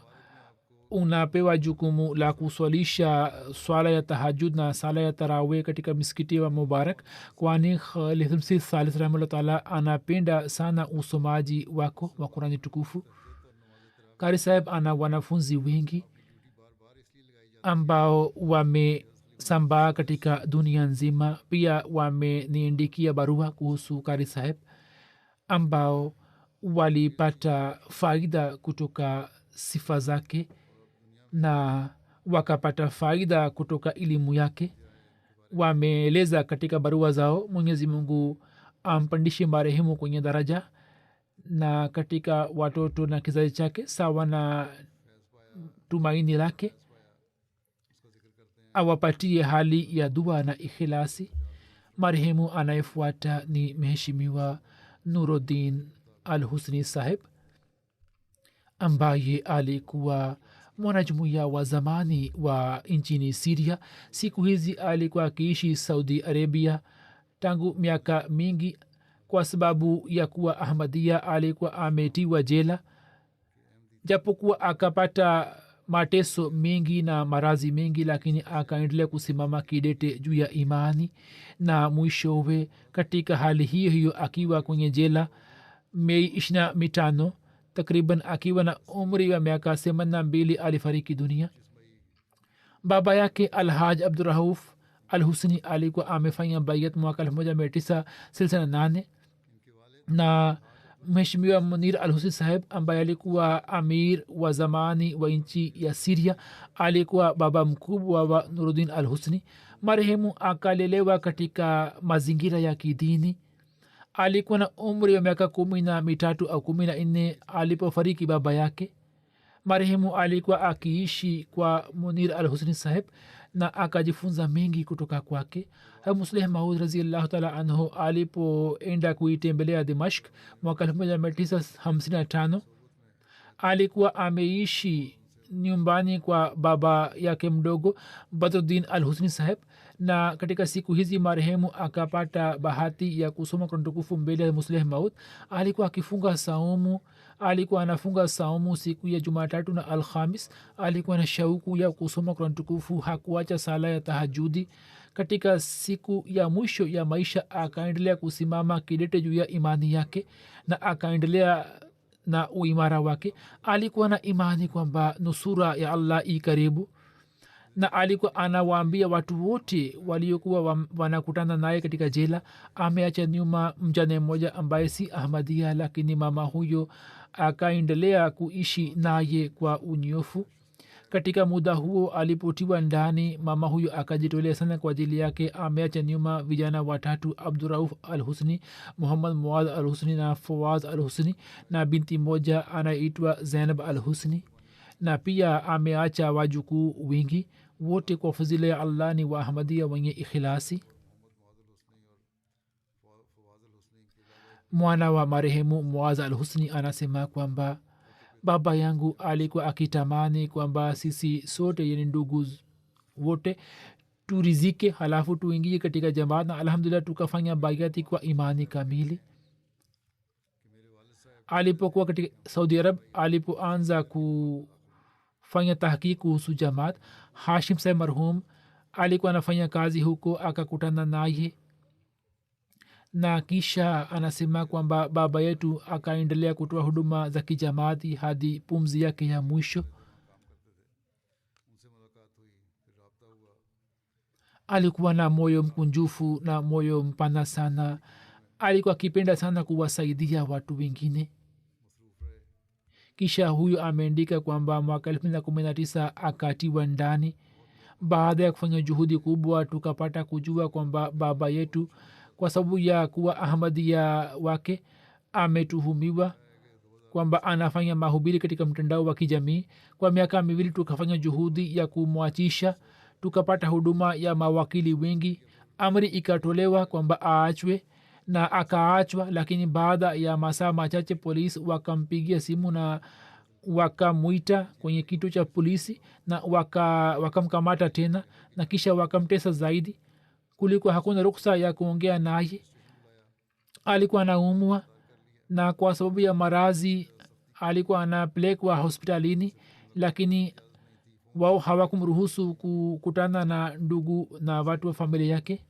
unapewa jukumu la kuswalisha swala ya tahajud na sala ya tarawih katika misikiti wa Mubarak, kwani Khalid Msih Salis rahimahullah taala anapenda sana usomaji wako wa Qur'ani tukufu. kari saheb ana wanafunzi wengi ambao wamesambaa katika dunia nzima. pia wameniandikia barua kuhusu kari saheb ambao walipata faida kutoka sifa zake na wakapata faida kutoka elimu yake. wameeleza katika barua zao, Mwenyezi Mungu ampandishe marehemu kwenye daraja na katika watoto na kizazi chake sawa na tumaini lake. Awapatie hali ya dua na ikhilasi. Marehemu anayefuata ni mheshimiwa Nuruddin al Husni saheb ambaye alikuwa mwanajumuiya wa zamani wa nchini Siria. Siku hizi alikuwa akiishi Saudi Arabia tangu miaka mingi. Kwa sababu ya kuwa Ahmadia alikuwa ametiwa jela, japokuwa akapata mateso mengi na marazi mengi, lakini akaendelea kusimama kidete juu ya imani. Na mwishowe katika hali hiyo hiyo akiwa kwenye jela Mei 25 takriban akiwa na umri wa miaka 82 alifariki dunia. baba yake Alhaj Abdurrauf al Husni alikuwa amefanya bayat mwaka 1968 na mheshimiwa Munir al Husni saheb ambaye alikuwa amir wa zamani wa nchi ya Syria alikuwa baba mkubwa wa Nuruddin al Husni. Marehemu akalelewa katika mazingira ya kidini. Alikuwa na umri wa miaka 13 au 14 alipofariki baba yake. Marehemu alikuwa akiishi kwa Munir al Husni saheb na akajifunza mengi kutoka kwake. Musleh Maud raziallahu taala anhu alipoenda kuitembelea Dimashq mwaka 1955 alikuwa ameishi nyumbani kwa baba yake mdogo Badruddin al Husni saheb, na katika siku hizi marehemu akapata bahati ya kusoma Qur'an tukufu mbele ya Musleh Maud. Alikuwa akifunga saumu, alikuwa anafunga saumu siku ya Jumatatu na Alhamis. Alikuwa na shauku ya kusoma Qur'an tukufu, hakuacha sala ya tahajudi. Katika siku ya mwisho ya maisha akaendelea kusimama kidete juu ya imani yake na akaendelea na uimara wake. Alikuwa na imani kwamba nusura ya Allah i karibu, na alikuwa anawaambia watu wote waliokuwa wanakutana naye katika jela. Ameacha nyuma mjane mmoja ambaye si Ahmadia, lakini mama huyo akaendelea kuishi naye kwa unyofu. Katika muda huo alipotiwa ndani, mama huyo akajitolea sana kwa ajili yake. Ameacha nyuma vijana watatu, Abdurrauf al Husni, Muhammad Muad al Husni na Fawaz al Husni, na binti moja anaitwa Zainab al Husni, na pia ameacha wajukuu wingi. Wote kwa fadhila ya Allah ni wa Ahmadia wenye ikhilasi. Mwana wa marehemu Muaz al Husni anasema kwamba baba yangu alikuwa akitamani kwamba sisi sote, yani ndugu wote, turizike halafu tuingie katika jamaat, na alhamdulillah tukafanya bayati kwa imani kamili. Alipokuwa katika Saudi Arab, alipoanza kufanya tahqiq kuhusu jamaat, Hashim Saib marhum alikuwa anafanya kazi huko, akakutana naye na kisha anasema kwamba baba yetu akaendelea kutoa huduma za kijamaati hadi pumzi yake ya mwisho. Alikuwa na moyo mkunjufu na moyo mpana sana. Alikuwa akipenda sana kuwasaidia watu wengine. Kisha huyo ameandika kwamba mwaka 2019 akatiwa ndani. Baada ya kufanya juhudi kubwa, tukapata kujua kwamba baba yetu kwa sababu ya kuwa Ahmadia wake ametuhumiwa kwamba anafanya mahubiri katika mtandao wa kijamii. Kwa miaka miwili tukafanya juhudi ya kumwachisha, tukapata huduma ya mawakili wengi. Amri ikatolewa kwamba aachwe na akaachwa, lakini baada ya masaa machache polisi wakampigia simu na wakamwita kwenye kituo cha polisi na wakamkamata tena na kisha wakamtesa zaidi. Kulikuwa hakuna ruksa ya kuongea naye. Alikuwa anaumwa na kwa sababu ya marazi alikuwa anapelekwa hospitalini, lakini wao hawakumruhusu kukutana na ndugu na watu wa familia yake.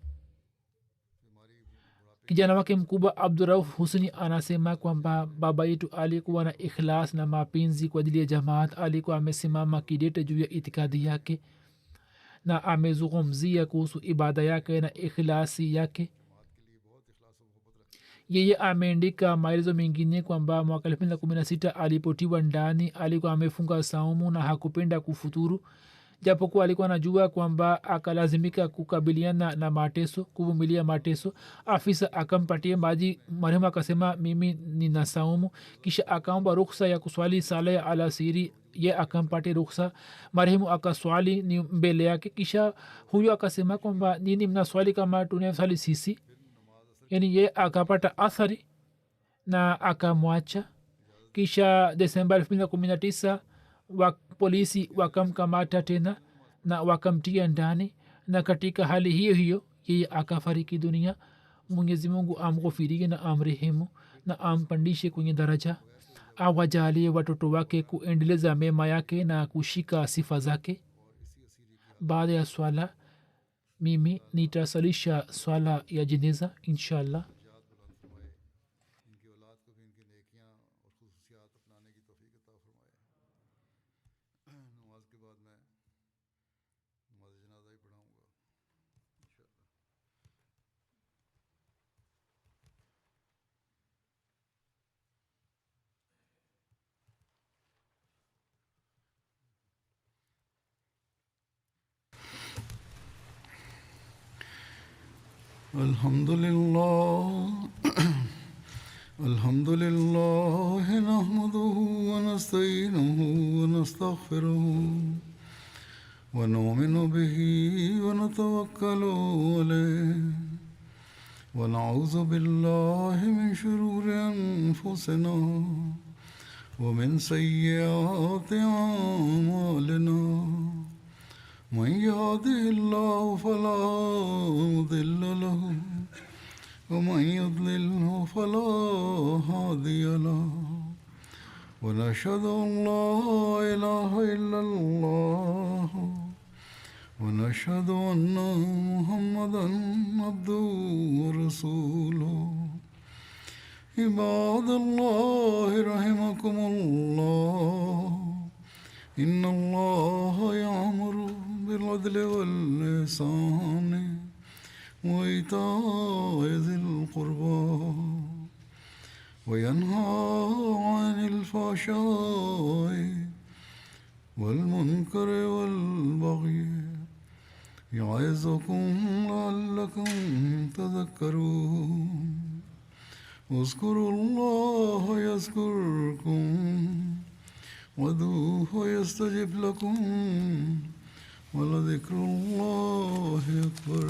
Kijana wake mkubwa Abdurrauf Husni anasema kwamba baba yetu alikuwa na ikhlas na mapenzi kwa ajili ya jamaat. Alikuwa amesimama kidete juu ya itikadi yake na amezungumzia kuhusu ibada yake na ikhlasi yake. Yeye ameandika maelezo mengine kwamba mwaka 2016 alipotiwa ndani alikuwa amefunga saumu na hakupenda kufuturu, japokuwa alikuwa anajua kwamba akalazimika kukabiliana na mateso kuvumilia mateso afisa akampatia maji marehemu akasema mimi nina saumu kisha akaomba ruksa ya kuswali sala ya alasiri ye akampatia ruksa marehemu akaswali ni mbele yake kisha huyo akasema kwamba nini mnaswali kama tunaswali sisi yani ye akapata athari na akamwacha kisha desemba 2019 polisi wakamkamata tena na wakamtia ndani na katika hali hiyo hiyo yeye akafariki dunia mwenyezi mungu amghofirie na amrehemu na ampandishe kwenye daraja awajalie watoto wake kuendeleza mema yake na kushika sifa zake baada ya swala mimi nitasalisha swala ya jeneza inshallah الحمد لله نحمده ونستعينه ونستغفره ونؤمن به ونتوكل عليه ونعوذ بالله من شرور أنفسنا ومن سيئات أعمالنا من يهده الله فلا مضل له ومن يضلله فلا هادي له ونشهد أن لا إله إلا الله ونشهد أن محمدا عبده ورسوله عباد الله رحمكم الله إن الله يأمر بالعدل والإحسان وإيتاء ذي القربى وينهى عن الفحشاء والمنكر والبغي يعظكم لعلكم تذكرون اذكروا الله يذكركم وادعوه يستجب لكم ولذكر الله أكبر